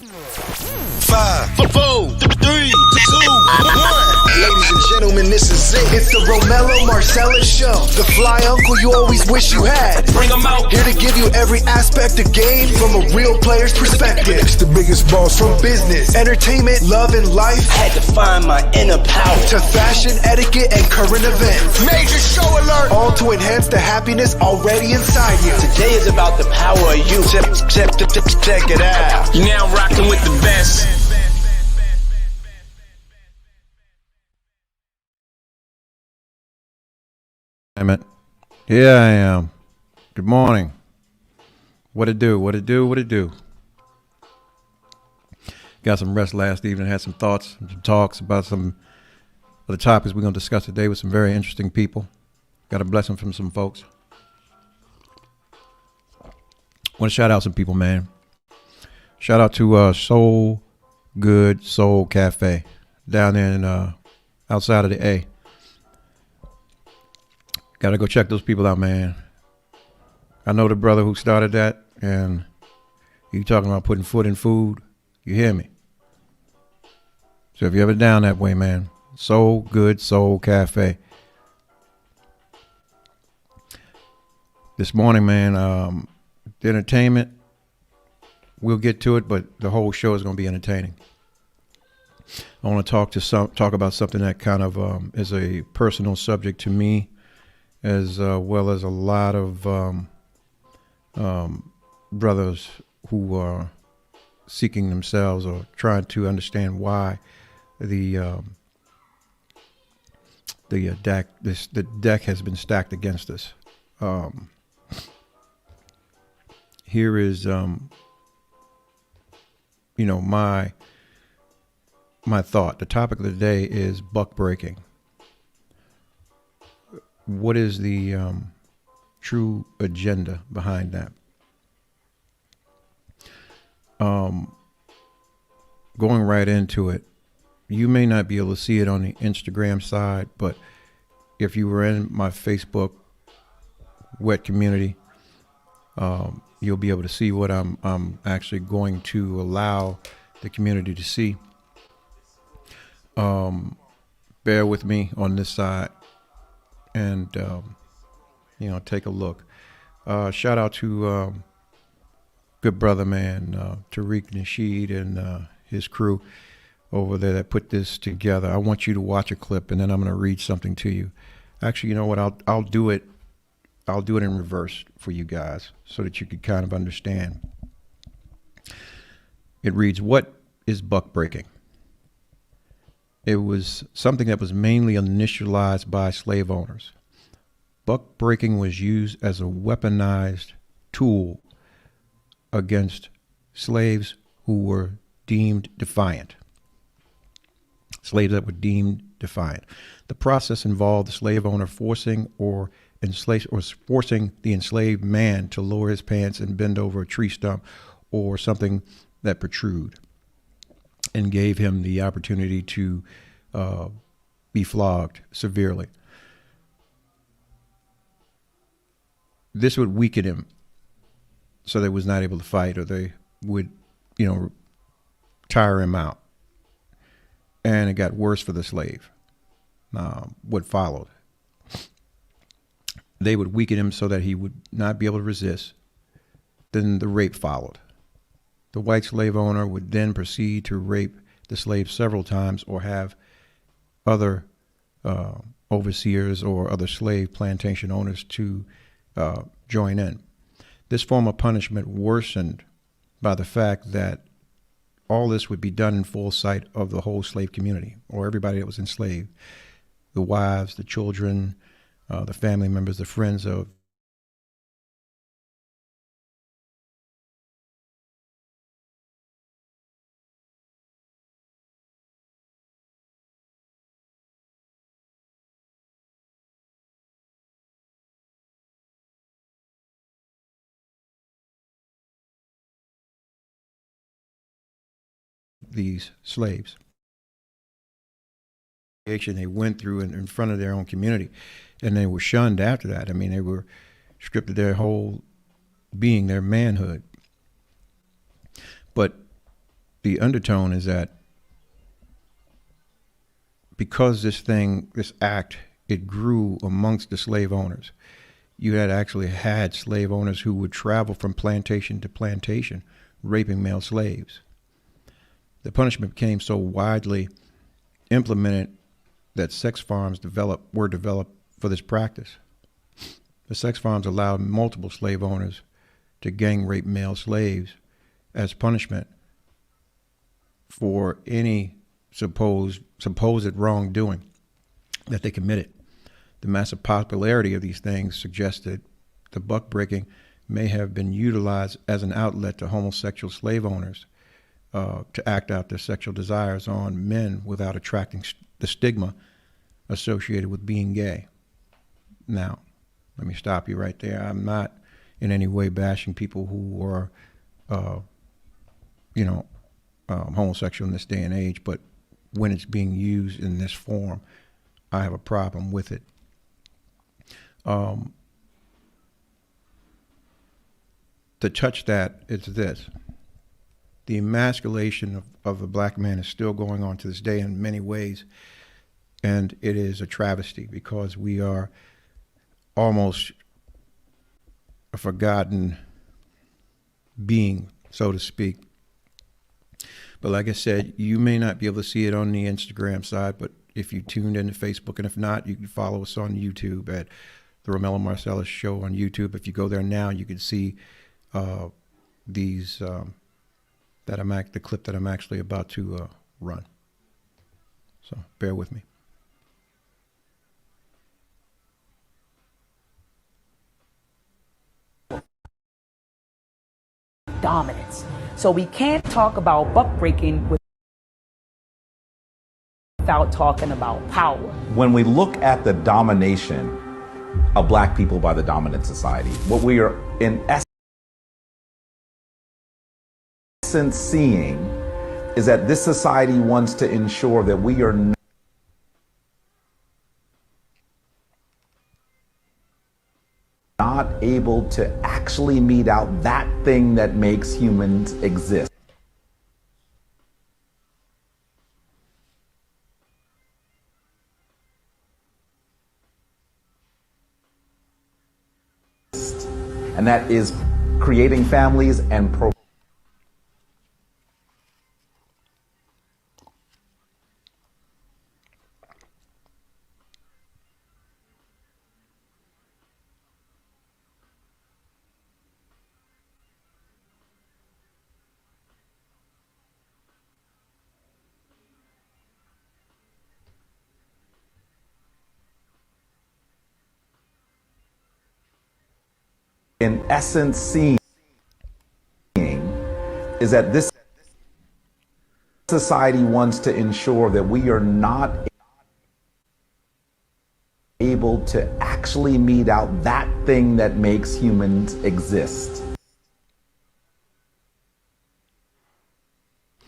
5, 4, 3, 2, 1. Ladies and gentlemen, this is it. It's the Romello Marcellous show. The fly uncle you always wish you had. Bring them out. Here to give you every aspect of game from a real player's perspective. It's the biggest boss From business, entertainment, love, and life, Had to find my inner power. to fashion, etiquette, and current events. Major show alert. All to enhance the happiness already inside you. Today is about the power of you. Check it out. You're now rocking with the best. Damn it. Here I am. Good morning. What it do? What it do? What it do? Got some rest last evening. Had some thoughts, some talks about some of the topics we're going to discuss today with some very interesting people. Got a blessing from some folks. Want to shout out some people, man. Shout out to Soul Good Soul Cafe down there in outside of the A. Gotta go check those people out, man. I know the brother who started that, and you talking about putting foot in food. You hear me? So if you're ever down that way, man, Soul Good Soul Cafe. This morning, man, the entertainment, we'll get to it, but the whole show is going to be entertaining. I want to talk about something that kind of is a personal subject to me, as well as a lot of brothers who are seeking themselves or trying to understand why the deck has been stacked against us. Here is my thought. The topic of the day is buck breaking. What is the true agenda behind that? Going right into it, you may not be able to see it on the Instagram side, but if you were in my Facebook wet community, you'll be able to see what I'm actually going to allow the community to see. Bear with me on this side and take a look. Shout out to good brother, man, Tariq Nasheed and his crew over there that put this together. I want you to watch a clip, and then I'm going to read something to you. Actually, you know what? I'll do it. I'll do it in reverse for you guys so that you can kind of understand. It reads, "What is buck breaking?" It was something that was mainly initialized by slave owners. Buck breaking was used as a weaponized tool against slaves who were deemed defiant. Slaves that were deemed defiant. The process involved the slave owner forcing the enslaved man to lower his pants and bend over a tree stump or something that protrude, and gave him the opportunity to be flogged severely. This would weaken him so they was not able to fight, or they would, tire him out. And it got worse for the slave. What followed? They would weaken him so that he would not be able to resist. Then the rape followed. The white slave owner would then proceed to rape the slave several times, or have other overseers or other slave plantation owners to join in. This form of punishment worsened by the fact that all this would be done in full sight of the whole slave community, or everybody that was enslaved, the wives, the children, the family members, the friends of these slaves. They went through in front of their own community, and they were shunned after that. I mean, they were stripped of their whole being, their manhood. But the undertone is that because this act, it grew amongst the slave owners. You had actually had slave owners who would travel from plantation to plantation, raping male slaves. The punishment became so widely implemented that sex farms were developed for this practice. The sex farms allowed multiple slave owners to gang rape male slaves as punishment for any supposed wrongdoing that they committed. The massive popularity of these things suggested the buck breaking may have been utilized as an outlet to homosexual slave owners to act out their sexual desires on men without attracting the stigma associated with being gay. Now, let me stop you right there. I'm not in any way bashing people who are, homosexual in this day and age, but when it's being used in this form, I have a problem with it. To touch that, it's this. The emasculation of a black man is still going on to this day in many ways, and it is a travesty because we are almost a forgotten being, so to speak. But like I said, you may not be able to see it on the Instagram side, but if you tuned into Facebook, and if not, you can follow us on YouTube at the Romello Marcellous Show on YouTube. If you go there now, you can see the clip that I'm actually about to run. So bear with me. Dominance. So we can't talk about buck breaking without talking about power. When we look at the domination of black people by the dominant society, what we are in essence seeing is that this society wants to ensure that we are not able to actually mete out that thing that makes humans exist. And that is creating families and in essence seeing is that this society wants to ensure that we are not able to actually mete out that thing that makes humans exist.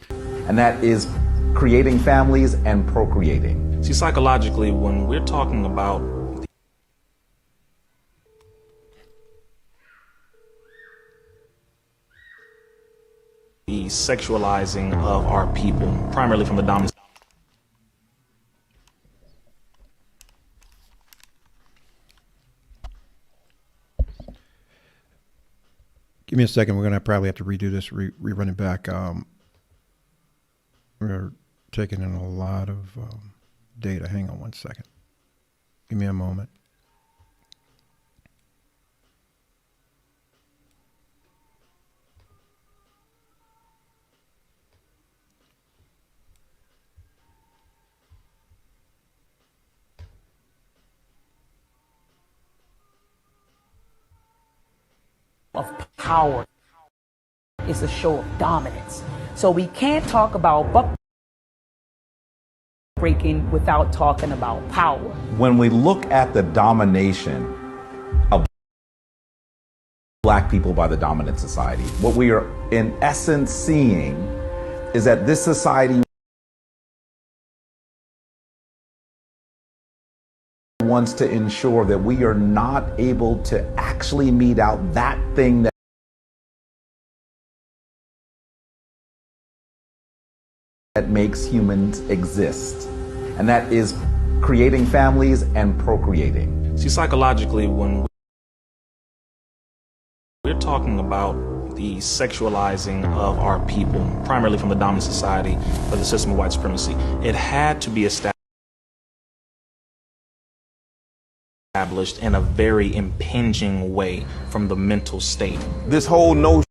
And that is creating families and procreating. See, psychologically, when we're talking about the sexualizing of our people, primarily from the dominant. Give me a second. We're going to probably have to redo this, rerun it back. We're taking in a lot of data. Hang on one second. Give me a moment. Of power. It's a show of dominance. So we can't talk about buck breaking without talking about power. When we look at the domination of black people by the dominant society, what we are in essence seeing is that this society wants to ensure that we are not able to actually mete out that thing that that makes humans exist, and that is creating families and procreating. See, psychologically, when we're talking about the sexualizing of our people, primarily from the dominant society or the system of white supremacy, it had to be established in a very impinging way from the mental state. This whole notion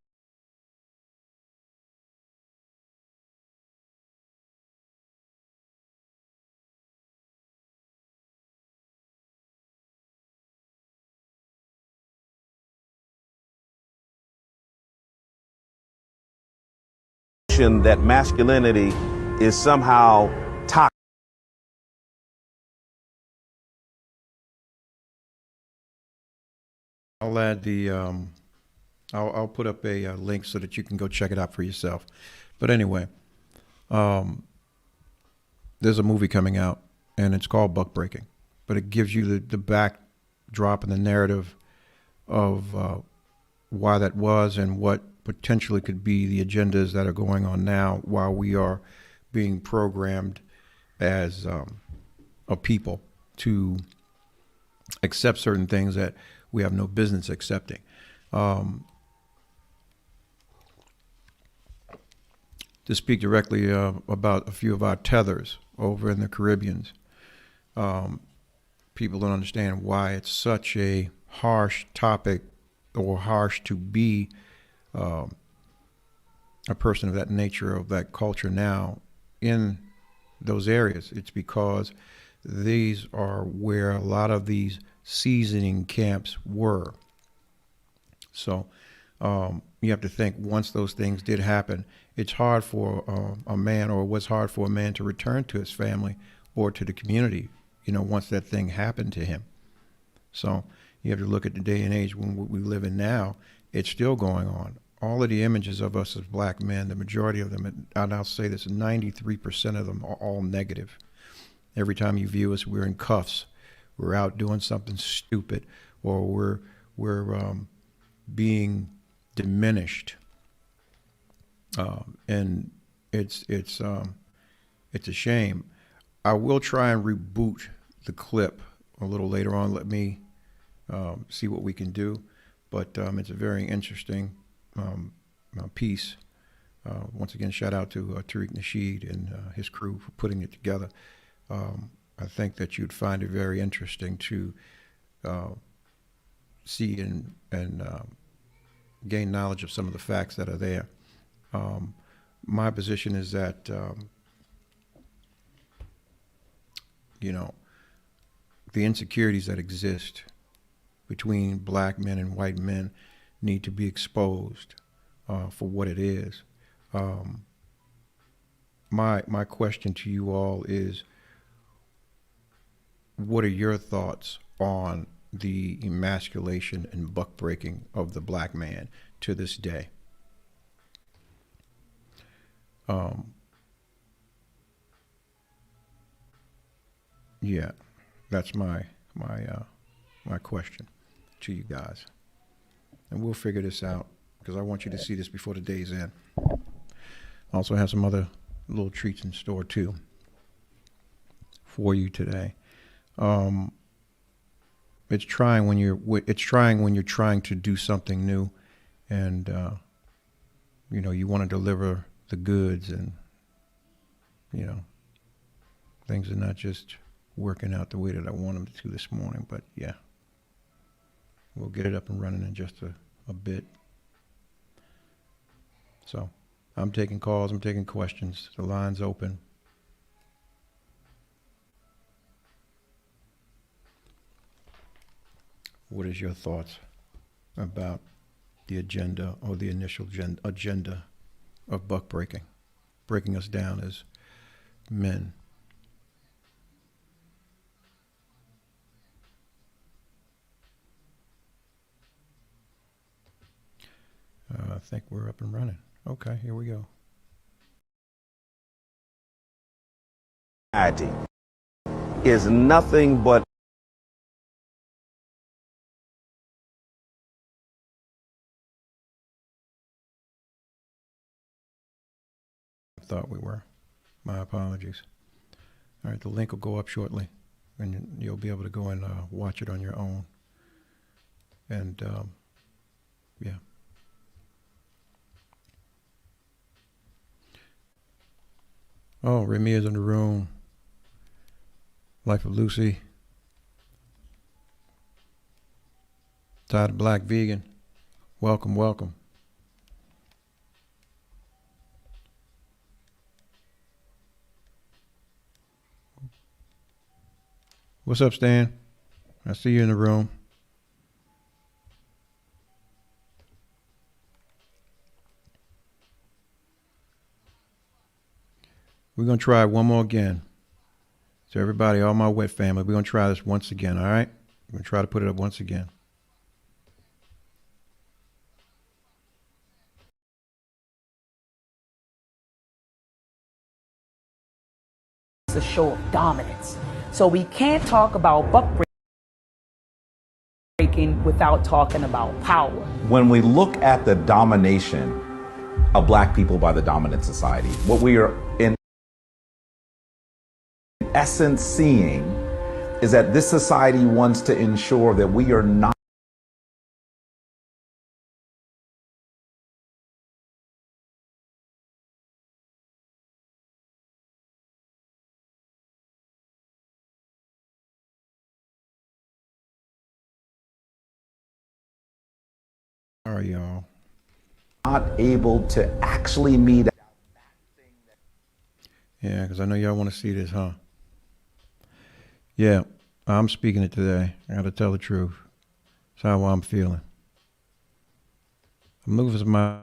that masculinity is somehow toxic. I'll add the, I'll put up a link so that you can go check it out for yourself. But anyway, there's a movie coming out, and it's called Buck Breaking, but it gives you the backdrop and the narrative of why that was and what potentially could be the agendas that are going on now while we are being programmed as a people to accept certain things that we have no business accepting. To speak directly about a few of our tethers over in the Caribbean, people don't understand why it's such a harsh topic or harsh to be a person of that nature, of that culture now in those areas. It's because these are where a lot of these seasoning camps were. So you have to think, once those things did happen, it's hard for a man, or it was hard for a man to return to his family or to the community, once that thing happened to him. So you have to look at the day and age when we live in now. It's still going on. All of the images of us as black men, the majority of them, and I'll say this, 93% of them are all negative. Every time you view us, we're in cuffs. We're out doing something stupid, or we're being diminished, and it's a shame. I will try and reboot the clip a little later on. Let me see what we can do, but it's a very interesting piece. Once again, shout out to Tariq Nasheed and his crew for putting it together. I think that you'd find it very interesting to see and gain knowledge of some of the facts that are there. My position is that, the insecurities that exist between black men and white men need to be exposed for what it is. My question to you all is, what are your thoughts on the emasculation and buck breaking of the black man to this day? Yeah, that's my question to you guys. And we'll figure this out, because I want you to see this before the day's end. Also have some other little treats in store too for you today. It's trying when you're trying to do something new, and you want to deliver the goods, and things are not just working out the way that I want them to this morning. But yeah, we'll get it up and running in just a bit. So I'm taking calls, I'm taking questions. The line's open. What is your thoughts about the agenda, or the initial agenda of buck breaking us down as men? I think we're up and running. Okay, here we go. Is nothing but I thought we were. My apologies. All right, the link will go up shortly, and you'll be able to go and watch it on your own. And yeah. Oh, Remy is in the room. Life of Lucy. Ty the Black Vegan. Welcome, welcome. What's up, Stan? I see you in the room. We're going to try it one more again. So everybody, all my wet family, we're going to try this once again, all right? We're going to try to put it up once again. It's a show of dominance. So we can't talk about buck breaking without talking about power. When we look at the domination of black people by the dominant society, what we are in essence seeing is that this society wants to ensure that we are not All right, y'all. able to actually meet. Yeah, because I know y'all want to see this, huh? Yeah, I'm speaking it today. I got to tell the truth. It's how I'm feeling. I'm looking for my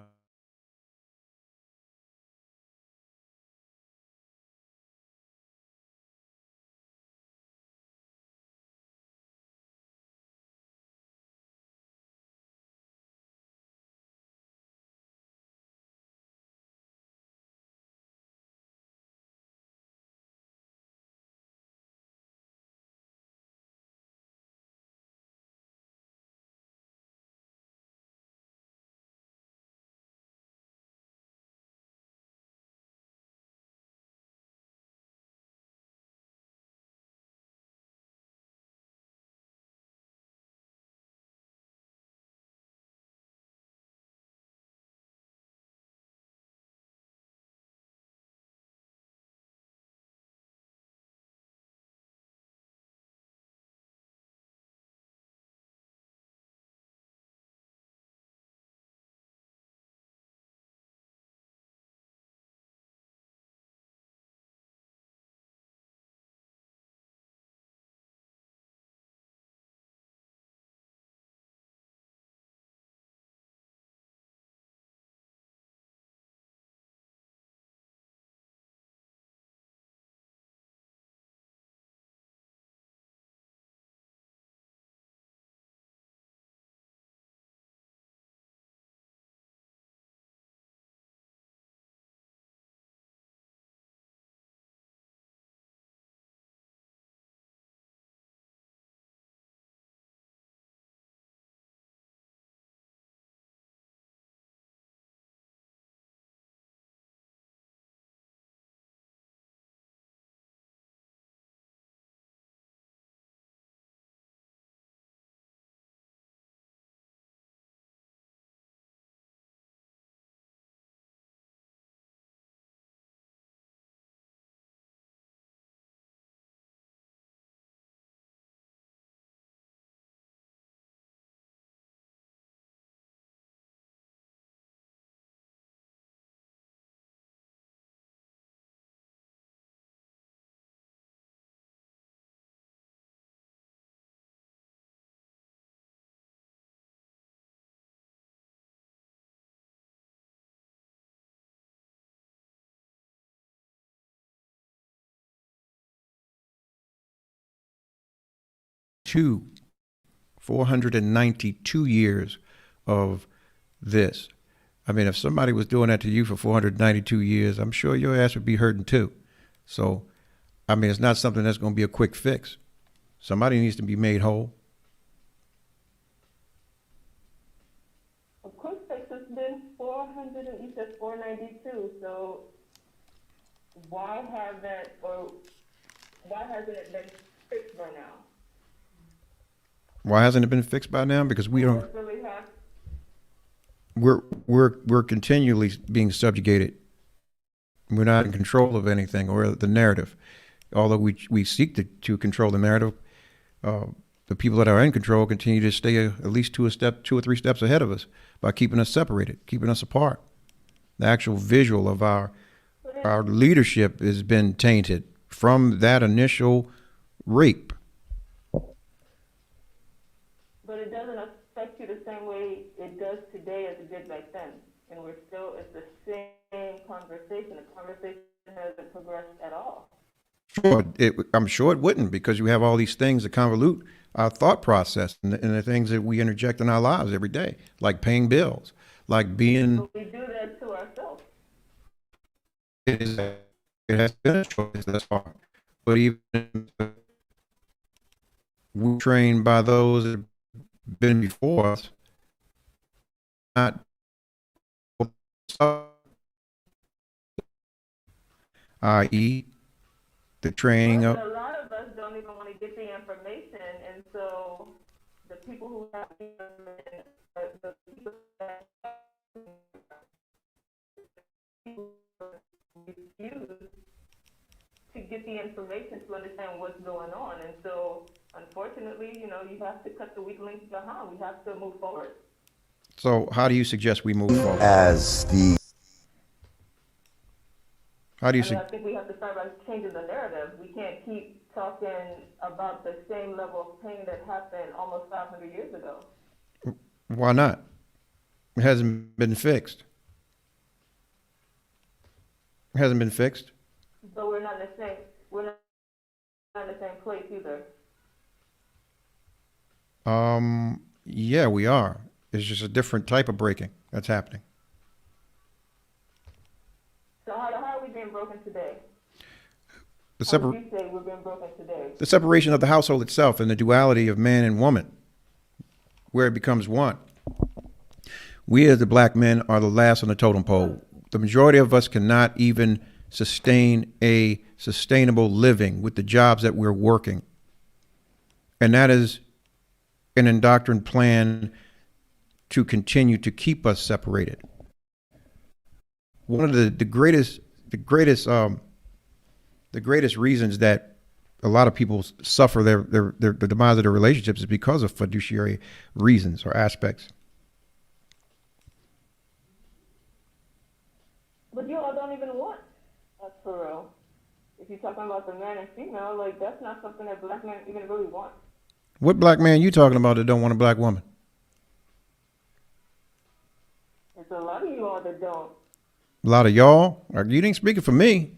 two 492 years of this. I mean, if somebody was doing that to you for 492 years, I'm sure your ass would be hurting too. So, I mean, it's not something that's going to be a quick fix. Somebody needs to be made whole. A quick fix has been 400, and you said 492. So why hasn't it been fixed by now? Why hasn't it been fixed by now? Because we don't. Really have. We're continually being subjugated. We're not in control of anything or the narrative. Although we seek to control the narrative, the people that are in control continue to stay at least two or three steps ahead of us by keeping us separated, keeping us apart. The actual visual of our leadership has been tainted from that initial rape. But it doesn't affect you the same way it does today as it did back then. And it's the same conversation. The conversation hasn't progressed at all. Sure, I'm sure it wouldn't, because you have all these things that convolute our thought process and the things that we interject in our lives every day, like paying bills, like being. But we do that to ourselves. It has been a choice thus far, but even we're trained by those that have been before us, not i.e. the training of. A lot of us don't even want to get the information, and so the people who have the people that refuse to get the information to understand what's going on. And so, unfortunately, you have to cut the weak links behind. We have to move forward. So how do you suggest we move forward? I think we have to start by changing the narrative. We can't keep talking about the same level of pain that happened almost 500 years ago. Why not? It hasn't been fixed. It hasn't been fixed. But we're not in the same place either. Yeah, we are. It's just a different type of breaking that's happening. So how are we being broken today? You say we're being broken today? The separation of the household itself and the duality of man and woman, where it becomes one. We as the black men are the last on the totem pole. The majority of us cannot even sustain a sustainable living with the jobs that we're working. And that is an indoctrined plan to continue to keep us separated. One of the greatest reasons that a lot of people suffer the demise of their relationships is because of fiduciary reasons or aspects. But you all don't even want us for real. If you're talking about the man and female, like that's not something that black men even really want. What black man you talking about that don't want a black woman? There's a lot of you all that don't. A lot of y'all? You ain't speaking for me.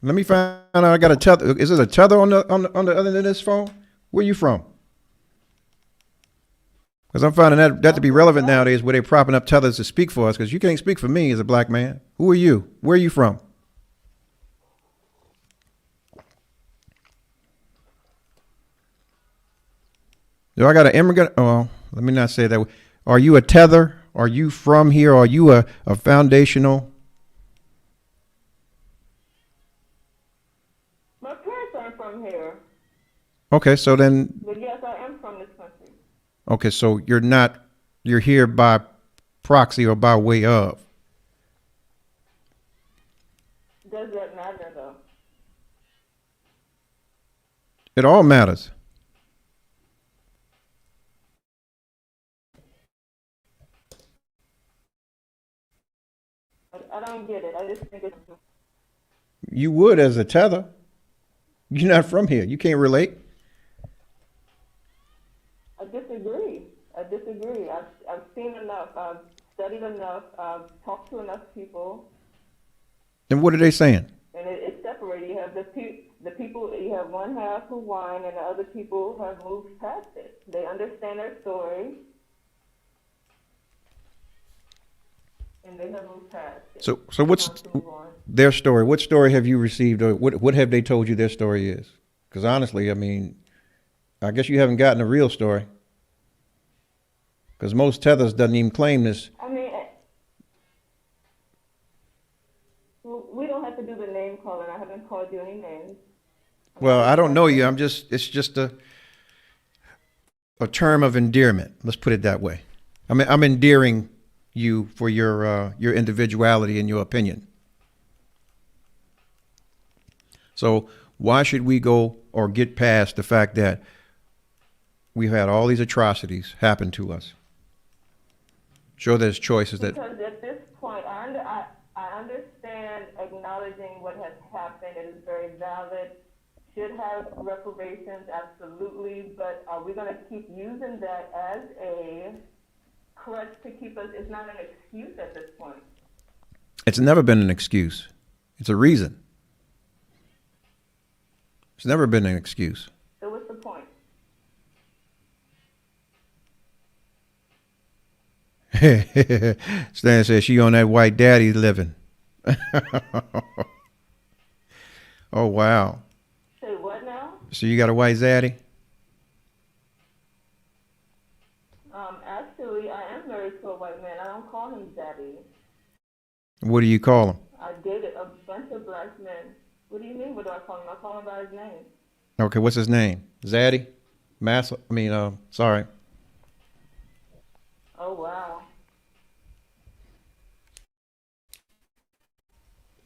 Let me find out. I got a tether. Is it a tether on the other end of this phone? Where you from? Because I'm finding that to be relevant nowadays, where they're propping up tethers to speak for us. Because you can't speak for me as a black man. Who are you? Where are you from? Do I got an immigrant? Oh, let me not say that. Are you a tether? Are you from here? Are you a foundational? My parents aren't from here. Okay, so then. But yes, I am from this country. Okay, so you're here by proxy or by way of. Does that matter though? It all matters. I don't get it. I just think it's. You would as a tether. You're not from here. You can't relate. I disagree. I've seen enough. I've studied enough. I've talked to enough people. And what are they saying? And it's separated. You have the people. You have one half who whine, and the other people have moved past it. They understand their story, and they have moved past it. So what's their story? What story have you received, or what have they told you their story is? Because honestly, I mean, I guess you haven't gotten a real story. Because most tethers doesn't even claim this. I mean, we don't have to do the name calling. I haven't Well, I don't know you. It's just a term of endearment. Let's put it that way. I'm endearing you for your individuality and your opinion. So why should we go or get past the fact that we've had all these atrocities happen to us? Sure, there's choices that. Because at this point, I understand acknowledging what has happened. It is very valid. Should have reparations, absolutely. But are we going to keep using that as a crutch to keep us? It's not an excuse at this point. It's never been an excuse. It's a reason. It's never been an excuse. So what's the point? Stan says she on that white daddy living. Oh, wow. Say what now? So you got a white zaddy? Actually, I am married to a white man. I don't call him daddy. What do you call him? I dated a bunch of black men. What do you mean? What do I call him? I call him by his name. Okay, what's his name? Zaddy? Sorry. Oh, wow.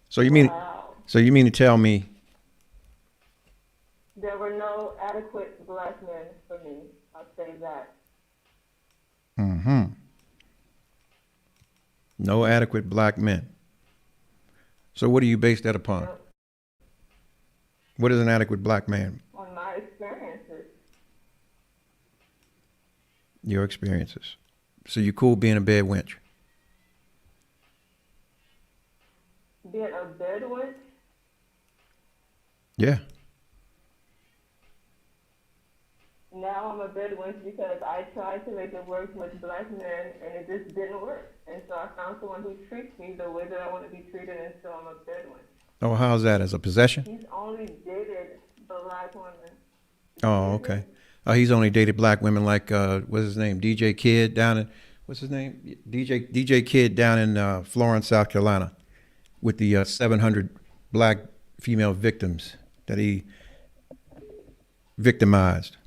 So you mean Wow. to tell me There were no adequate black men for me. I'll say that. no adequate black men? So what do you base that upon? Yep. What is an adequate black man? On my experiences. Your experiences. So you cool being a bed wench? Being a bedouin, Yeah. now I'm a bedouin because I tried to make it work with black men and it just didn't work. And so I found someone who treats me the way that I want to be treated, and so I'm a bedouin. Oh, how's that? As a possession? He's only dated black women. Oh, okay. He's only dated black women like what's his name? DJ Kid down in what's his name? DJ Kid down in Florence, South Carolina, with the 700 black female victims that he victimized.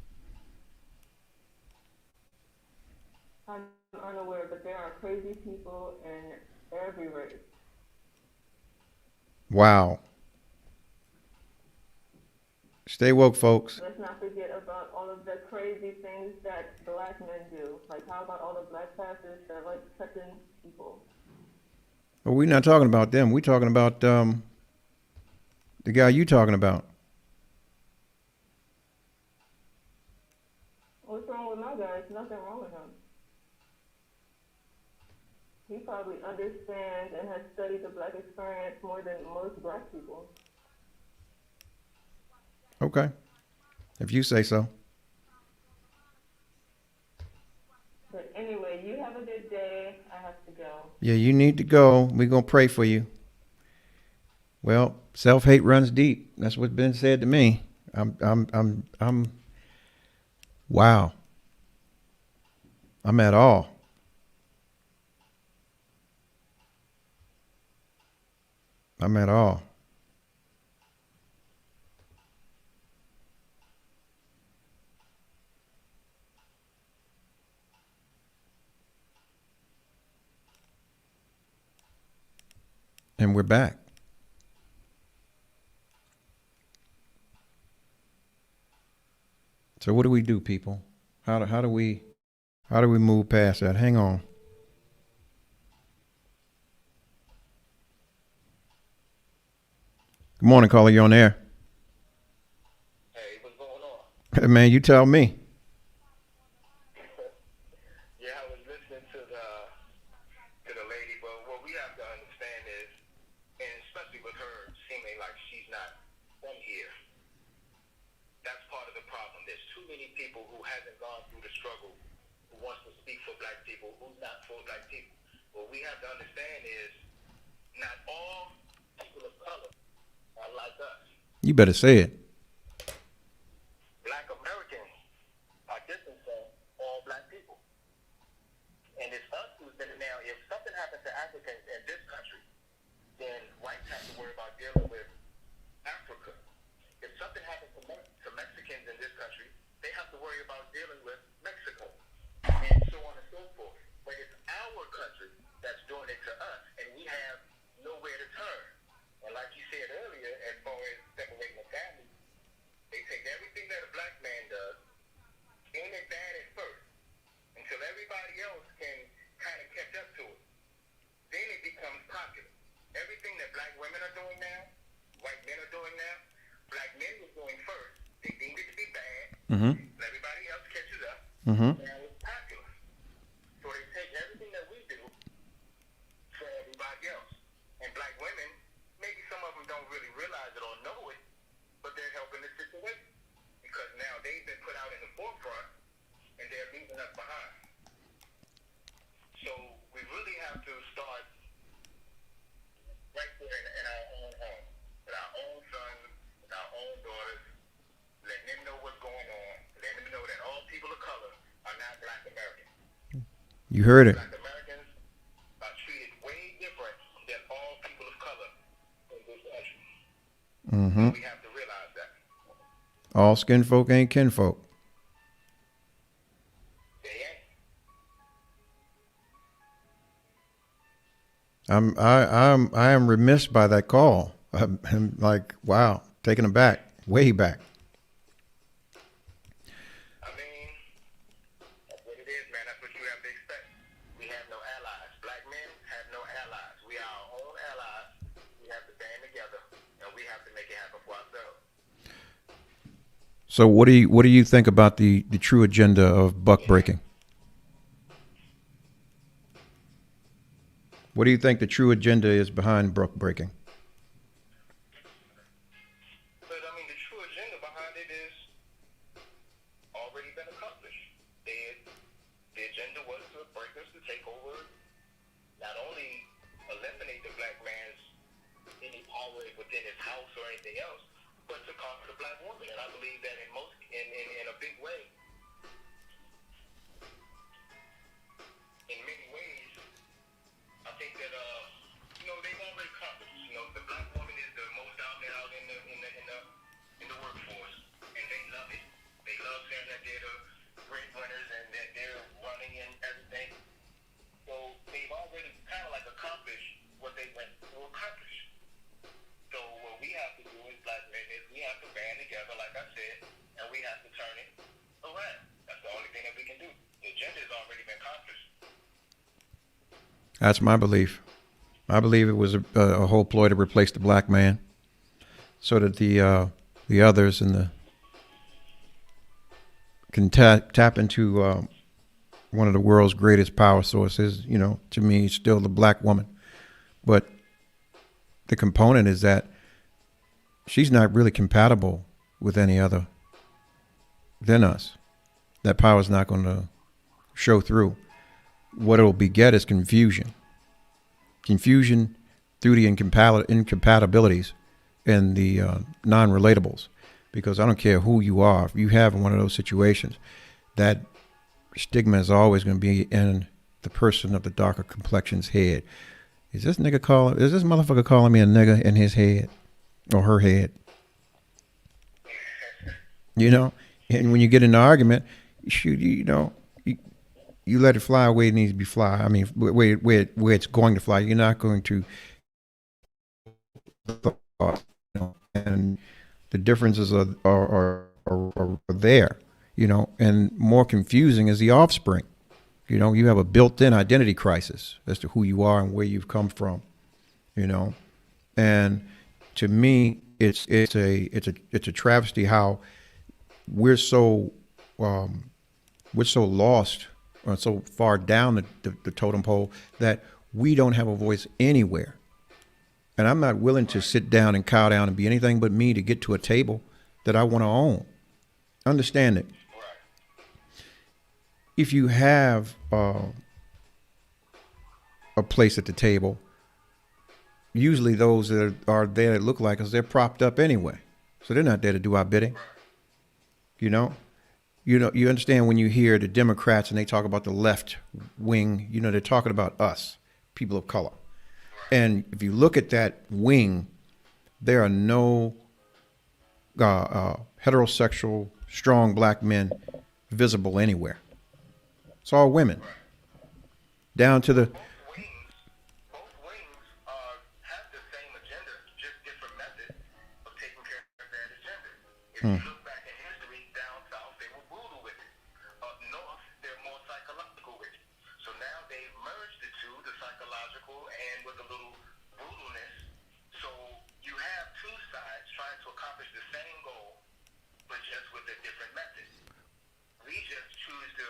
I'm unaware, but there are crazy people in every race. Wow. Stay woke, folks. Let's not forget about all of the crazy things that black men do. Like, how about all the black pastors that like touching people? Well, we're not talking about them. We're talking about the guy you talking about. What's wrong with my guy? There's nothing wrong with him. He probably understands and has studied the black experience more than most black people. Okay. If you say so. But anyway, you have a good day. I have to go. Yeah, you need to go. We're going to pray for you. Well, self-hate runs deep. That's what's been said to me. Wow. I'm at all. I'm at all. And we're back. So what do we do, people? How do we move past that? Hang on. Good morning, caller. You on air? Hey, what's going on? Man, you tell me. Yeah, I was listening to the lady, but what we have to understand is, and especially with her seeming like she's not from here, that's part of the problem. There's too many people who hasn't gone through the struggle, who wants to speak for black people, who's not for black people. What we have to understand is, not all people of color are like us. You better say it. Black Americans are different from all black people. And it's us who's been now, if something happens to Africans in this country, then whites have to worry about dealing with Africa. If something happens to worry about dealing with Mexico, and so on and so forth. But it's our country that's doing it to us, and we have nowhere to turn. And like you said earlier, as far as separating the family, they take everything that a black man does, aim it bad at first, until everybody else can kind of catch up to it. Then it becomes popular. Everything that black women are doing now, white men are doing now, black men were doing first. They deemed it to be bad. Mm-hmm. And everybody else catches up. Mm-hmm. Now it's popular. So they take everything that we do for everybody else. And black women, maybe some of them don't really realize it or know it, but they're helping the situation. Because now they've been put out in the forefront, and they're leaving us behind. So we really have to start right there in our own home, with our own sons, with our own daughters, letting them know what's going on, letting them know that all people of color are not black Americans. You heard it. Black Americans are treated way different than all people of color in this country. Mm-hmm. We have to realize that. All skin folk ain't kinfolk. They ain't. I am remiss by that call. I'm like, wow, taken aback, way back. I mean, that's what it is, man. That's what you have to expect. We have no allies. Black men have no allies. We are our own allies. We have to band together, and we have to make it happen for ourselves. So what do you think about the true agenda of buck breaking? What do you think the true agenda is behind buck breaking? But I mean, the true agenda behind it is already been accomplished. The agenda was to break us, to take over, not only eliminate the black man's any power within his house or anything else, but to conquer the black woman. And I believe that in a big way, in many ways, I think that they've already accomplished. The black woman is the most dominant out in the workforce, and they love it. They love saying that they're the breadwinners and that they're running and everything. So they've already kind of like accomplished what they went to accomplish. So what we have to do as black men is we have to band together, like I said, and we have to turn it around. That's the only thing that we can do. The agenda has already been accomplished. That's my belief. I believe it was a whole ploy to replace the black man, so that the others can tap into one of the world's greatest power sources. To me, still the black woman, but the component is that she's not really compatible with any other than us. That power is not going to show through. What it'll beget is confusion through the incompatibilities and the non-relatables. Because I don't care who you are, if you have one of those situations, that stigma is always going to be in the person of the darker complexion's head. Is this motherfucker calling me a nigga in his head or her head? And when you get in an argument, you let it fly where it needs to be fly. I mean, where it's going to fly. You're not going to, and the differences are there, and more confusing is the offspring. You have a built-in identity crisis as to who you are and where you've come from, and to me, it's a travesty how we're so lost or so far down the totem pole that we don't have a voice anywhere. And I'm not willing to sit down and cow down and be anything but me to get to a table that I want to own. Understand it. If you have a place at the table, usually those that are there that look like us, they're propped up anyway. So they're not there to do our bidding. You understand when you hear the Democrats and they talk about the left wing, they're talking about us, people of color. And if you look at that wing, there are no heterosexual, strong black men visible anywhere. It's all women. Down to the Both wings have the same agenda, just different methods of taking care of that agenda. If you look back in history, down south, they were brutal with it. Up north, they're more psychological with it. So now they've merged the two, the psychological and with a little brutalness. So you have two sides trying to accomplish the same goal, but just with a different method. We just choose to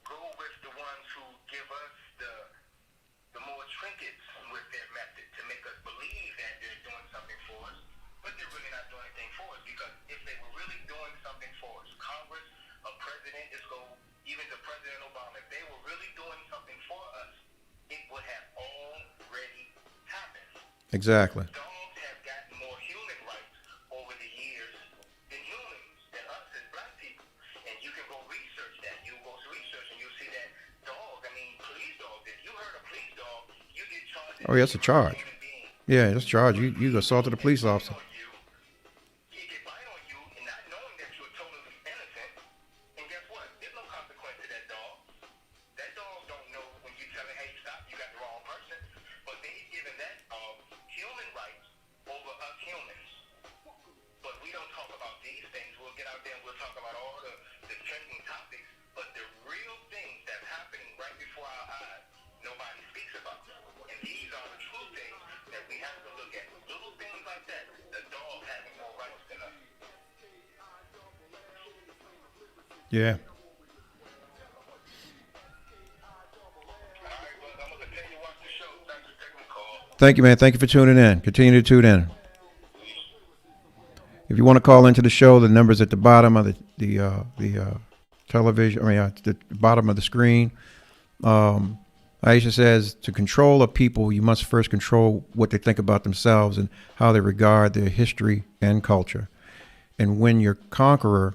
go with the ones who give us the more trinkets with their method to make us believe that they're doing something for us, but they're really not doing anything for us, because if they were really doing something for us, Congress, a president, even to President Obama, if they were really doing something for us, it would have already happened. exactly. Dogs have gotten more human rights over the years than humans, than us as black people. And you can go research that. You go to research and you'll see that police dogs, if you hurt a police dog, you get charged. Oh, yeah, that's a charge. Yeah, that's a charge. You assaulted a police officer. He can bite on you and not knowing that you're totally innocent. And guess what? There's no consequence to that dog. That dog don't know when you tell him, hey, stop, you got the wrong person. But they've given that dog human rights over us humans. But we don't talk about these things. We'll get out there and we'll talk about all the trending topics. But the real things that's happening right before our eyes, nobody speaks about. And these are the true things that we have to look at. Little things like that. The dog having more rights than us. Yeah. Thank you, man. Thank you for tuning in. Continue to tune in. If you want to call into the show, the number's at the bottom of the television. The bottom of the screen. Aisha says, to control a people, you must first control what they think about themselves and how they regard their history and culture. And when your conqueror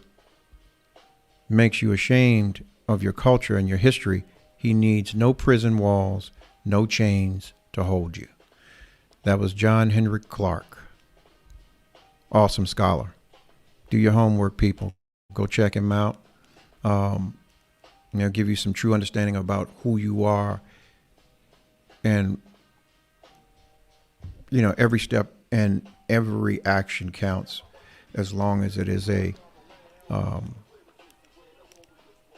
makes you ashamed of your culture and your history, he needs no prison walls, no chains to hold you. That was John Henrik Clarke. Awesome scholar. Do your homework, people. Go check him out. Give you some true understanding about who you are. And, every step and every action counts, as long as it is a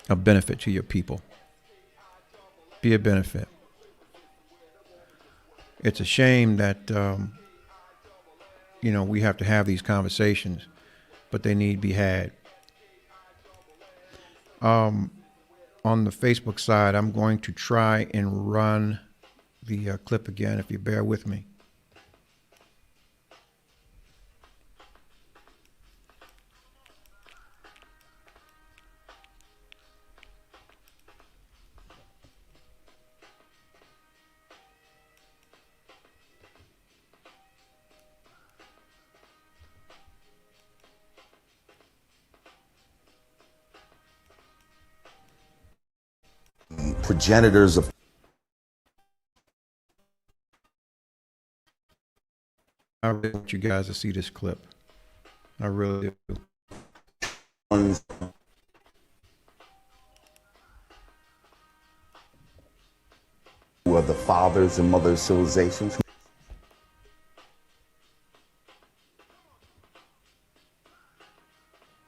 benefit to your people. Be a benefit. It's a shame that, we have to have these conversations, but they need to be had. On the Facebook side, I'm going to try and run the clip again, if you bear with me. Progenitors of I really want you guys to see this clip. I really do. ones who are the fathers and mothers of civilizations,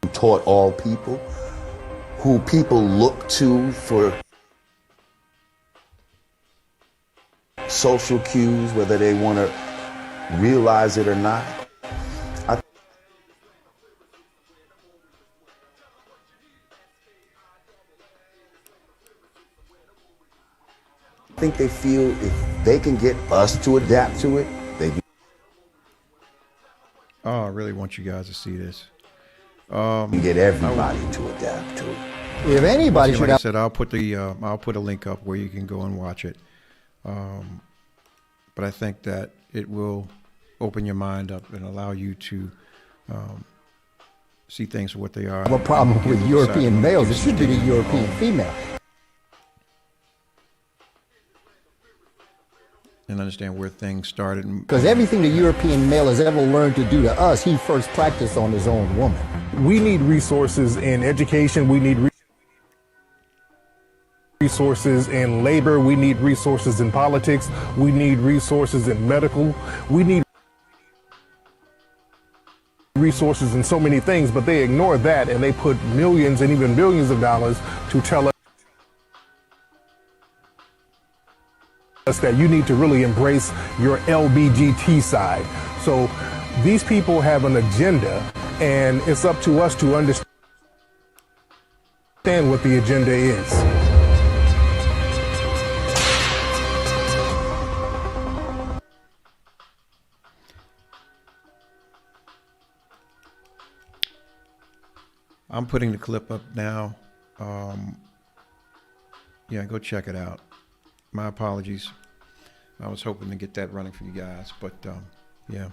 who taught all people, who people look to for social cues, whether they want to realize it or not. I think they feel if they can get us to adapt to it, they can. Oh, I really want you guys to see this. Get everybody to adapt to it. If anybody should, like I said, I'll put a link up where you can go and watch it. But I think that it will open your mind up and allow you to see things for what they are. have a problem with European males. It should be the European female. And understand where things started. Because everything the European male has ever learned to do to us, he first practiced on his own woman. We need resources in education. We need resources in labor. We need resources in politics. We need resources in medical. We need resources in so many things, but they ignore that and they put millions and even billions of dollars to tell us that you need to really embrace your LBGT side. So these people have an agenda, and it's up to us to understand what the agenda is. I'm putting the clip up now. Yeah, go check it out. My apologies. I was hoping to get that running for you guys, but yeah.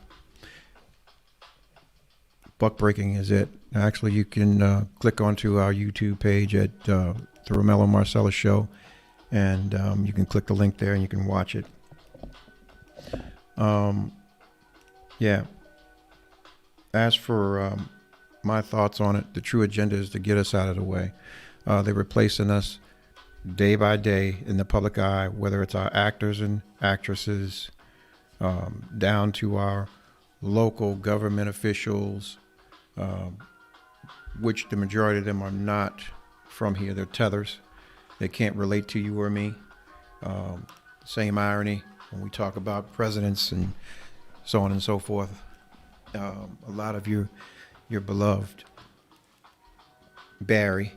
Buck breaking is it. Actually, you can click onto our YouTube page at the Romello Marcellous Show, and you can click the link there and you can watch it. Yeah. As for my thoughts on it, the true agenda is to get us out of the way. They're replacing us day by day in the public eye, whether it's our actors and actresses, down to our local government officials, which the majority of them are not from here. They're tethers. They can't relate to you or me. Same irony when we talk about presidents and so on and so forth. A lot of your beloved Barry,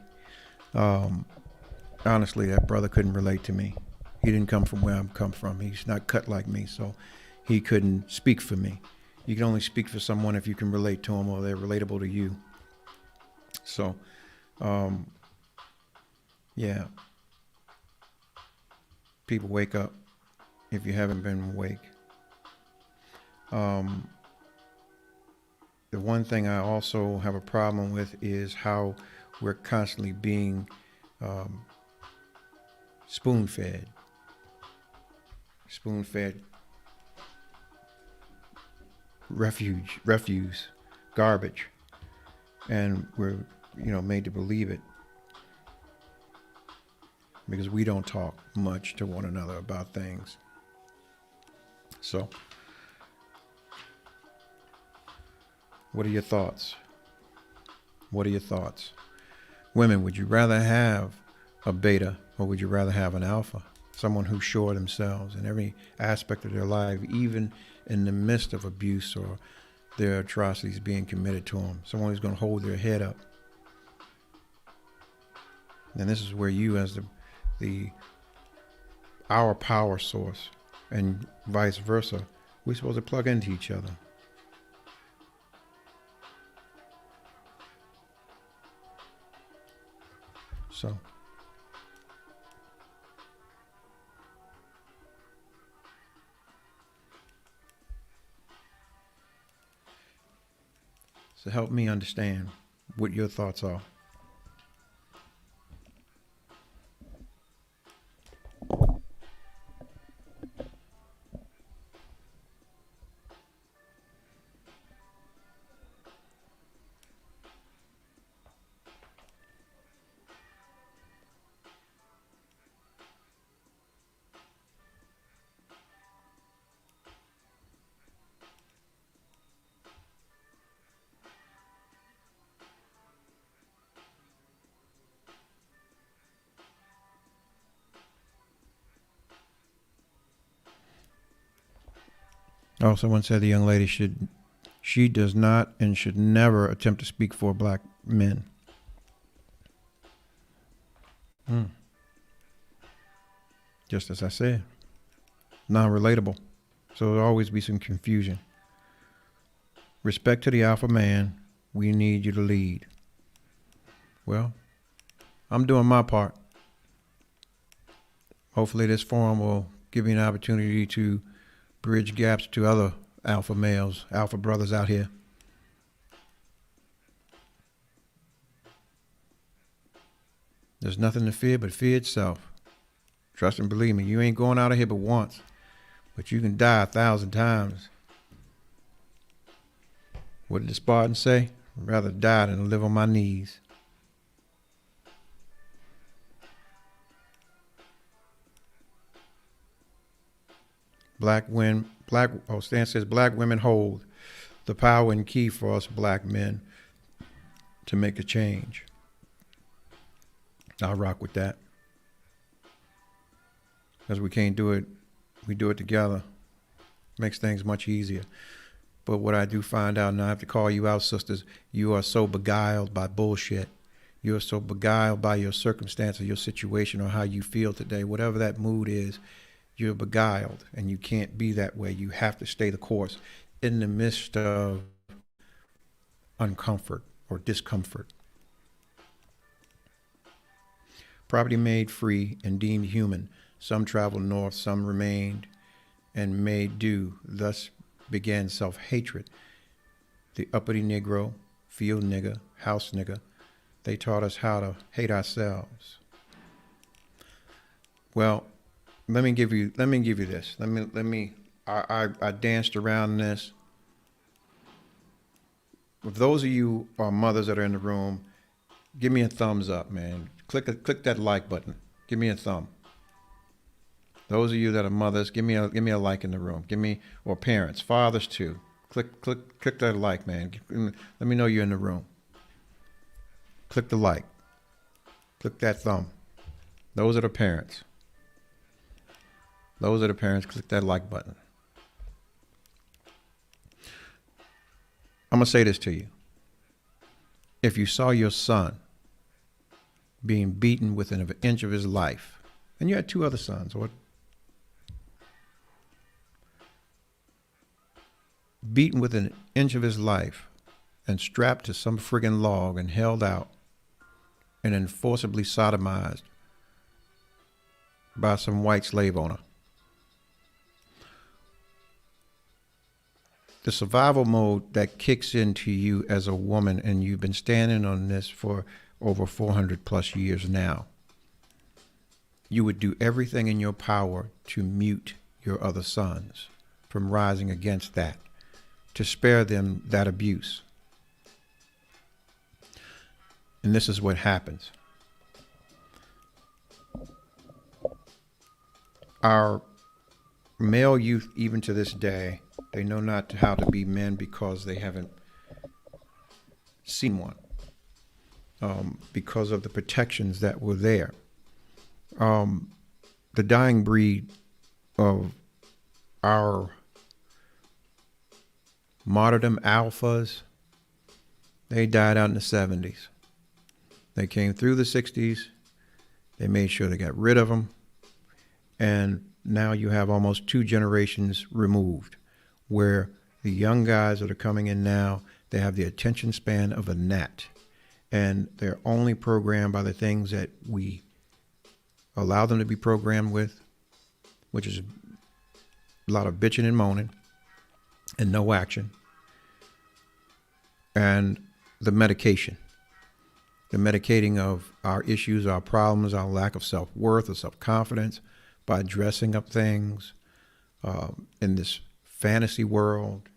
honestly, that brother couldn't relate to me. He didn't come from where I'm come from. He's not cut like me, so he couldn't speak for me. You can only speak for someone if you can relate to them or they're relatable to you. So, yeah. People, wake up if you haven't been awake. The one thing I also have a problem with is how we're constantly being spoon-fed. Spoon-fed refuse, garbage, and we're made to believe it because we don't talk much to one another about things. So, what are your thoughts? What are your thoughts? Women, would you rather have a beta or would you rather have an alpha? Someone who's sure of themselves in every aspect of their life, even in the midst of abuse or their atrocities being committed to them. Someone who's going to hold their head up. And this is where you, as our power source, and vice versa, we're supposed to plug into each other. So, help me understand what your thoughts are. Oh, someone said the young lady she does not and should never attempt to speak for black men. Just as I said, non-relatable. So there'll always be some confusion. Respect to the alpha man. We need you to lead. Well, I'm doing my part. Hopefully this forum will give you an opportunity to bridge gaps to other alpha males, alpha brothers out here. There's nothing to fear but fear itself. Trust and believe me, you ain't going out of here but once, but you can die 1,000 times. What did the Spartan say? I'd rather die than live on my knees. Stan says black women hold the power and key for us black men to make a change. I'll rock with that. Because we can't do it, we do it together. Makes things much easier. But what I do find out, and I have to call you out, sisters, you are so beguiled by bullshit. You are so beguiled by your circumstance or your situation or how you feel today. Whatever that mood is, you're beguiled, and you can't be that way. You have to stay the course in the midst of uncomfort or discomfort. Property made free and deemed human. Some traveled north, some remained and made do. Thus began self-hatred. The uppity Negro, field nigger, house nigger, they taught us how to hate ourselves. Well, let me give you this. I danced around this. If those of you are mothers that are in the room, give me a thumbs up, man. Click that like button. Give me a thumb. Those of you that are mothers, give me a like in the room. Or parents, fathers too. Click that like, man. Let me know you're in the room. Click the like. Click that thumb. Those are the parents. Those are the parents. Click that like button. I'm going to say this to you. If you saw your son being beaten within an inch of his life, and you had two other sons, or beaten within an inch of his life and strapped to some friggin' log and held out and then forcibly sodomized by some white slave owner. The survival mode that kicks into you as a woman, and you've been standing on this for over 400 plus years now, you would do everything in your power to mute your other sons from rising against that, to spare them that abuse. And this is what happens. Our male youth, even to this day, they know not how to be men because they haven't seen one, because of the protections that were there. The dying breed of our martyrdom alphas, they died out in the 70s. They came through the 60s. They made sure they got rid of them. And now you have almost 2 generations removed, where the young guys that are coming in now, they have the attention span of a gnat. And they're only programmed by the things that we allow them to be programmed with, which is a lot of bitching and moaning and no action. And the medication. The medicating of our issues, our problems, our lack of self-worth or self-confidence by dressing up things in this fantasy world,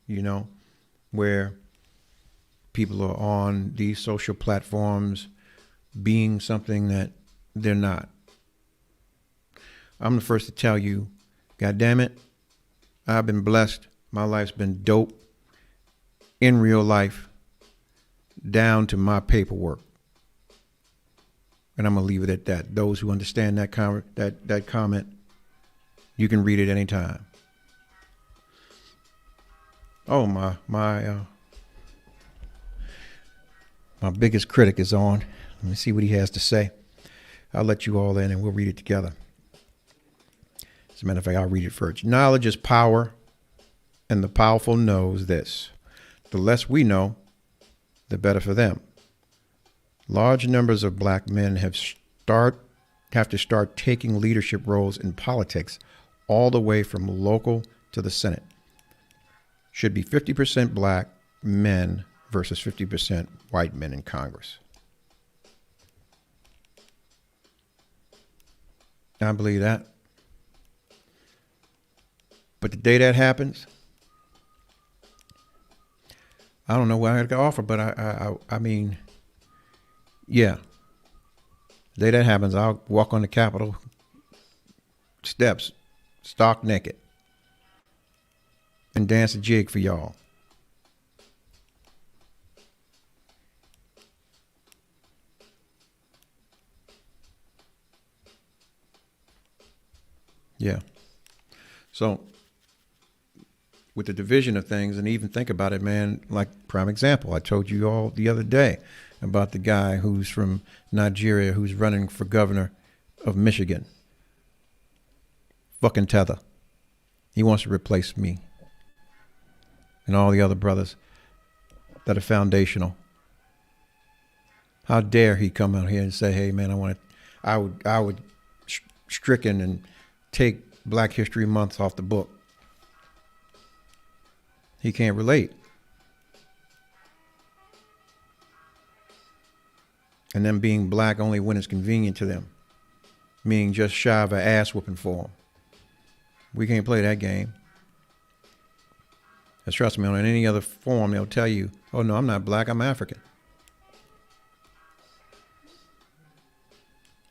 where people are on these social platforms being something that they're not. I'm the first to tell you, God damn it, I've been blessed. My life's been dope in real life, down to my paperwork. And I'm going to leave it at that. Those who understand that comment, you can read it anytime. Oh, my biggest critic is on. Let me see what he has to say. I'll let you all in and we'll read it together. As a matter of fact, I'll read it first. Knowledge is power, and the powerful knows this. The less we know, the better for them. Large numbers of black men have to start taking leadership roles in politics, all the way from local to the Senate. Should be 50% black men versus 50% white men in Congress. I believe that. But the day that happens, I don't know what I got to offer, but I mean, yeah. The day that happens, I'll walk on the Capitol steps, stark naked. and dance a jig for y'all. Yeah. So with the division of things, and even think about it, man, like prime example, I told you all the other day about the guy who's from Nigeria who's running for governor of Michigan. Fucking tether. He wants to replace me and all the other brothers that are foundational. How dare he come out here and say, hey man, I would stricken and take Black History Month off the book. He can't relate. And them being black only when it's convenient to them, meaning just shy of an ass whooping for them. We can't play that game. Because trust me, on any other form, they'll tell you, oh no, I'm not black, I'm African.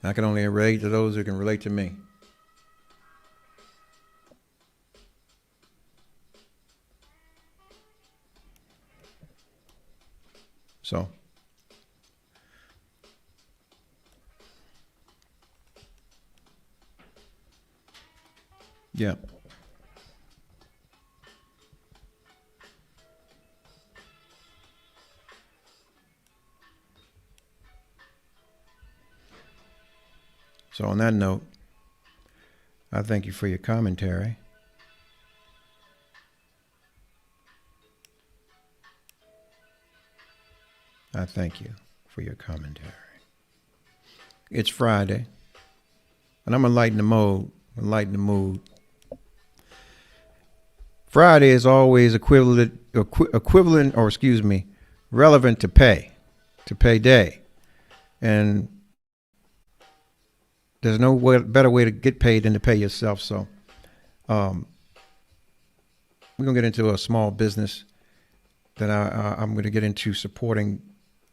I can only relate to those who can relate to me. So, yeah. So on that note, I thank you for your commentary. I thank you for your commentary. It's Friday, and I'm gonna lighten the mood. Friday is always relevant to payday, and there's no better way to get paid than to pay yourself. So, we're gonna get into a small business that I'm gonna get into supporting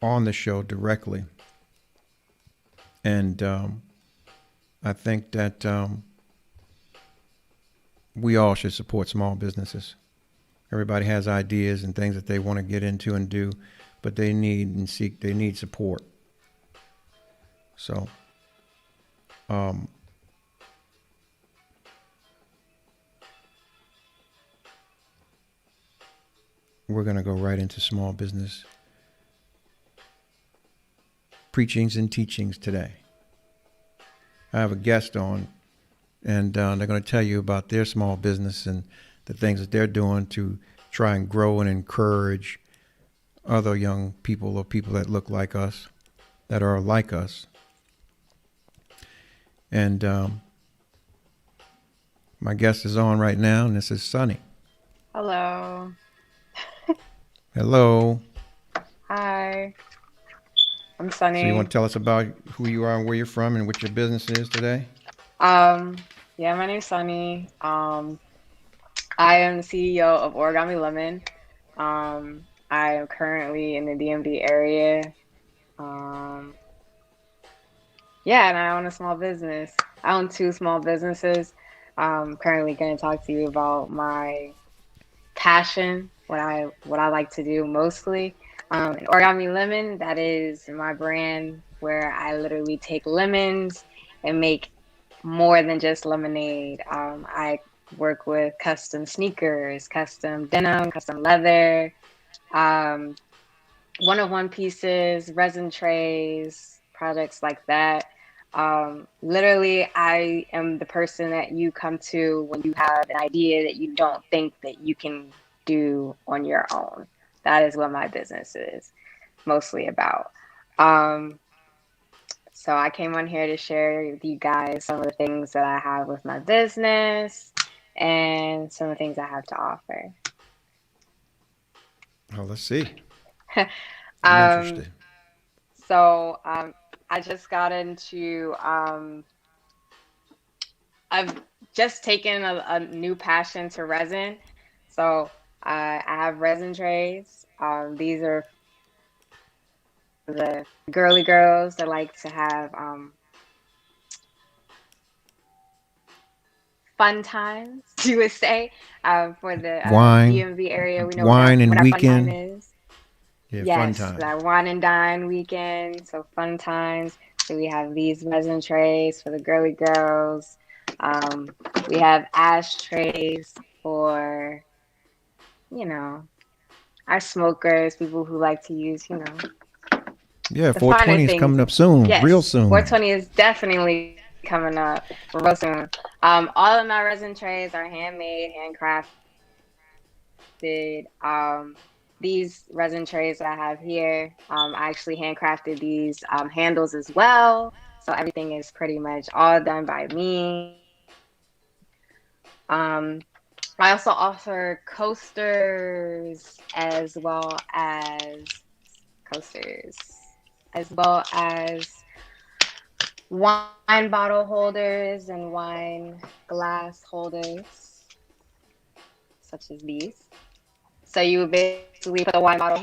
on the show directly, and I think that we all should support small businesses. Everybody has ideas and things that they want to get into and do, but they need support. So, we're going to go right into small business preachings and teachings today. I have a guest on, and they're going to tell you about their small business and the things that they're doing to try and grow and encourage other young people or people that look like us, that are like us. And my guest is on right now, and this is Sunny. Hello. Hello. Hi. I'm Sunny. So you want to tell us about who you are and where you're from and what your business is today? Yeah, my name's Sunny. I am the CEO of Origami Lemon. I am currently in the DMV area. Yeah, and I own a small business. I own 2 small businesses. I'm currently going to talk to you about my passion, what I like to do mostly. Origami Lemon, that is my brand where I literally take lemons and make more than just lemonade. I work with custom sneakers, custom denim, custom leather, one-of-one pieces, resin trays, projects like that. Literally, I am the person that you come to when you have an idea that you don't think that you can do on your own. That is what my business is mostly about. So I came on here to share with you guys some of the things that I have with my business and some of the things I have to offer. Oh, let's see. I'm interested. So I just got into, I've just taken a new passion to resin. So I have resin trays. These are the girly girls that like to have fun times, you would say, for the Wine, DMV area. We know wine and what our fun time weekend. is. Yeah, fun Yes, time. that wine and dine weekend. So fun times. So we have these resin trays for the girly girls. Um, we have ashtrays for, you know, our smokers, people who like to use, Yeah, the finer 420 is things. coming up soon, real Yes, soon. 420 is definitely coming up real soon. All of my resin trays are handmade, handcrafted. These resin trays that I have here, I actually handcrafted these handles as well. So everything is pretty much all done by me. Um, I also offer coasters, as well as wine bottle holders and wine glass holders, such as these. So you would basically put a wine bottle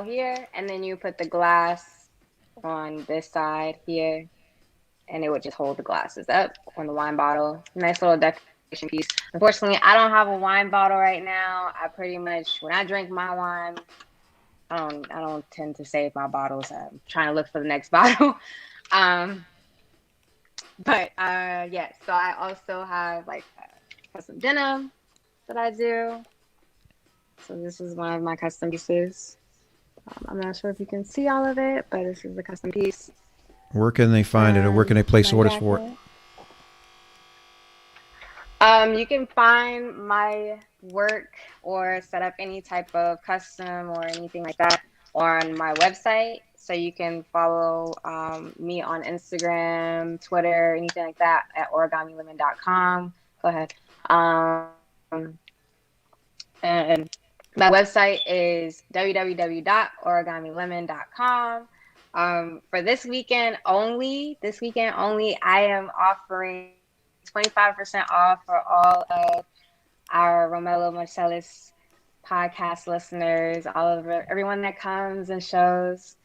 here, and then you put the glass on this side here, and it would just hold the glasses up on the wine bottle. Nice little decoration piece. Unfortunately, I don't have a wine bottle right now. I pretty much, when I drink my wine, I don't tend to save my bottles. I'm trying to look for the next bottle. Um, but yeah, so I also have like custom denim that I do. So this is one of my custom pieces. I'm not sure if you can see all of it, but this is the custom piece. Where can they find it, or where can they place My orders for it? jacket. You can find my work or set up any type of custom or anything like that on my website. So you can follow me on Instagram, Twitter, anything like that at origamilemon.com. Go ahead. And my website is www.origamilemon.com. For this weekend only, I am offering 25% off for all of our Romello Marcellous podcast listeners, everyone that comes and shows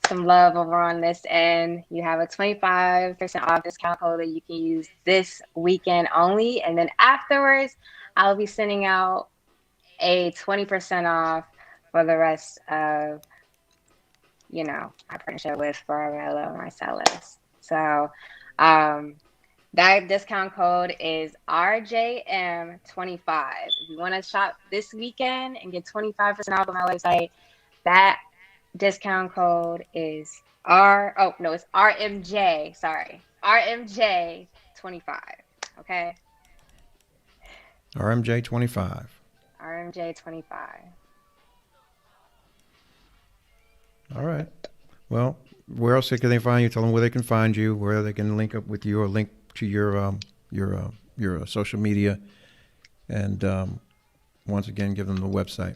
some love over on this end. You have a 25% off discount code that you can use this weekend only. And then afterwards, I'll be sending out a 20% off for the rest of, our partnership with Romello Marcellous. So, that discount code is RJM25. If you want to shop this weekend and get 25% off on my website, that discount code is it's RMJ. Sorry. RMJ25. Okay? RMJ25. RMJ25. All right. Well, where else can they find you? Tell them where they can find you, where they can link up with you, or link to your social media, and once again, give them the website.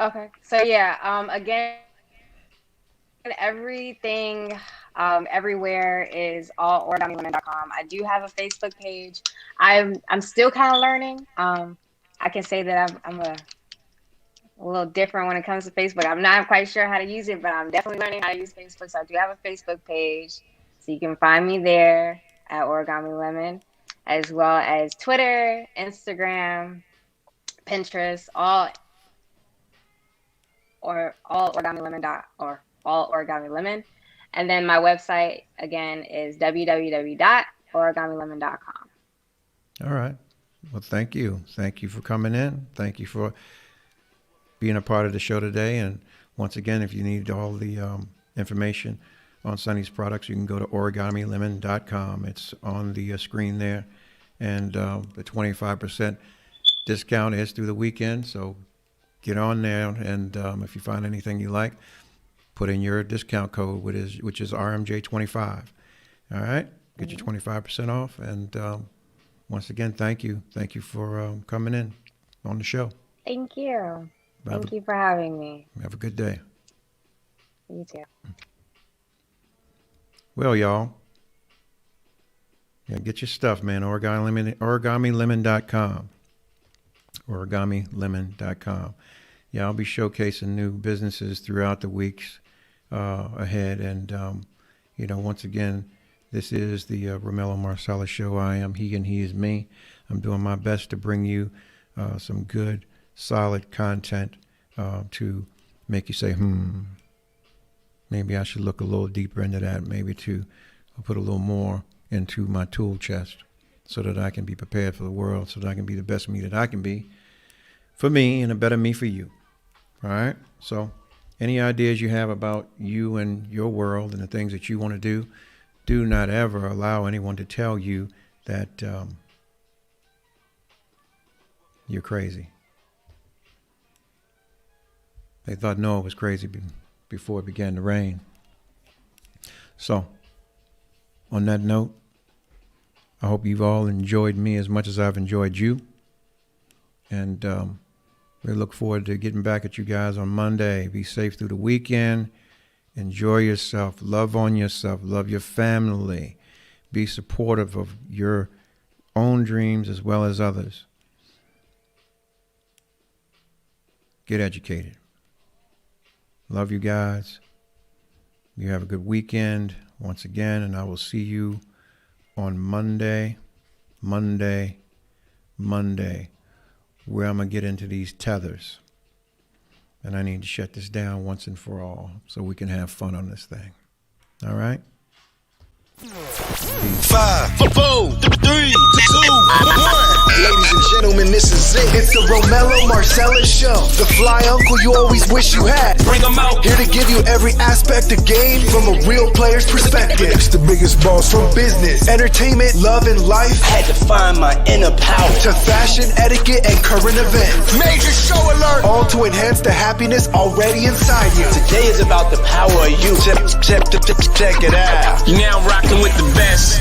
Okay. So yeah, again, everything everywhere is allorigamilemon.com. I do have a Facebook page. I'm still kind of learning. I can say that I'm a little different when it comes to Facebook. I'm not quite sure how to use it, but I'm definitely learning how to use Facebook. So I do have a Facebook page. So you can find me there at Origami Lemon, as well as Twitter, Instagram, Pinterest, all Origami Lemon or all Origami Lemon. And then my website again is www.origamilemon.com. All right. Well, thank you. Thank you for coming in. Thank you for being a part of the show today. And once again, if you need all the information on Sunny's products, you can go to origamilemon.com. It's on the screen there. And the 25% discount is through the weekend. So get on there. And if you find anything you like, put in your discount code, which is RMJ25. All right. Get you 25% off. And once again, thank you. Thank you for coming in on the show. Thank you. Thank you for having me. Have a good day. You too. Well, y'all, get your stuff, man. Origamilemon.com. Origamilemon.com. Yeah, I'll be showcasing new businesses throughout the weeks ahead. And, once again, This is the Romello Marcellous Show. I am he and he is me. I'm doing my best to bring you some good, solid content to make you say, maybe I should look a little deeper into that, maybe to put a little more into my tool chest so that I can be prepared for the world, so that I can be the best me that I can be for me and a better me for you. All right? So any ideas you have about you and your world and the things that you want to do not ever allow anyone to tell you that you're crazy. They thought Noah was crazy before it began to rain. So, on that note, I hope you've all enjoyed me as much as I've enjoyed you. And we look forward to getting back at you guys on Monday. Be safe through the weekend. Enjoy yourself. Love on yourself. Love your family. Be supportive of your own dreams as well as others. Get educated. Love you guys. You have a good weekend once again, and I will see you on Monday, where I'm going to get into these tethers. And I need to shut this down once and for all so we can have fun on this thing. All right? 5, 4, 3, 2, 1. Ladies and gentlemen, this is it. It's the Romello Marcellous Show. The fly uncle you always wish you had. Bring 'em out. Here to give you every aspect of game from a real player's perspective. It's the biggest boss from business, entertainment, love, and life. Had to find my inner power. To fashion, etiquette, and current events. Major show alert! All to enhance the happiness already inside you. Today is about the power of you. Check it out. You're now rocking with the best.